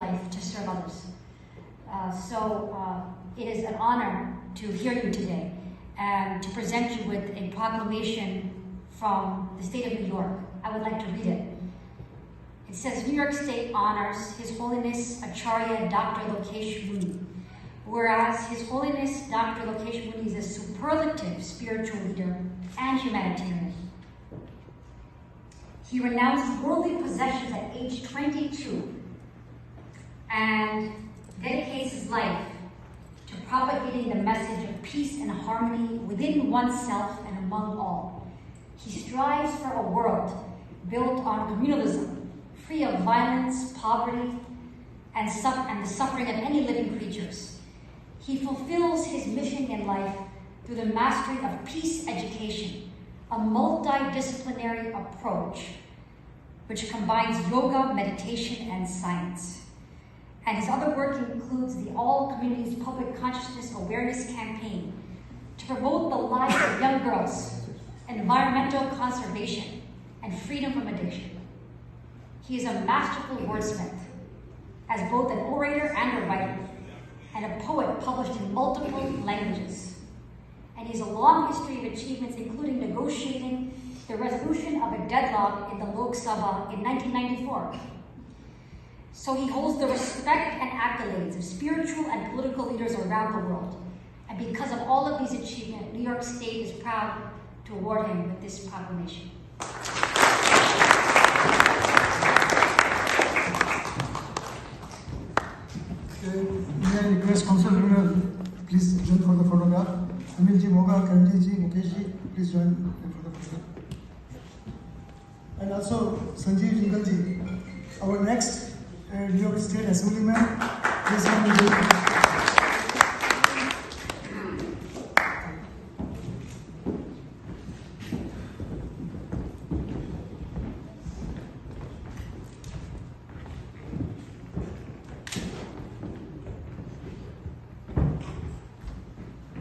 life to serve others. It is an honor to hear you today and to present you with a proclamation from the state of New York. I would like to read it. It says, New York State honors His Holiness Acharya Dr. Lokesh Muni, whereas His Holiness Dr. Lokesh Muni is a superlative spiritual leader and humanitarian. He renounced worldly possessions at age 22 and dedicates his life to propagating the message of peace and harmony within oneself and among all. He strives for a world built on communalism, free of violence, poverty, and the suffering of any living creatures. He fulfills his mission in life through the mastery of peace education, a multidisciplinary approach which combines yoga, meditation, and science. And his other work includes the All Communities Public Consciousness Awareness Campaign to promote the lives of young girls, environmental conservation, and freedom from addiction. He is a masterful wordsmith, as both an orator and a writer, and a poet published in multiple languages. And he has a long history of achievements, including negotiating the resolution of a deadlock in the Lok Sabha in 1994. So he holds the respect and accolades of spiritual and political leaders around the world. And because of all of these achievements, New York State is proud to award him with this proclamation. May I request Council General, please join for the photograph. Anilji, Moga, Kanji, Mukeshji, please join for the photograph. And also Sanjeev Jingalji, our next New York State Assemblyman, please join.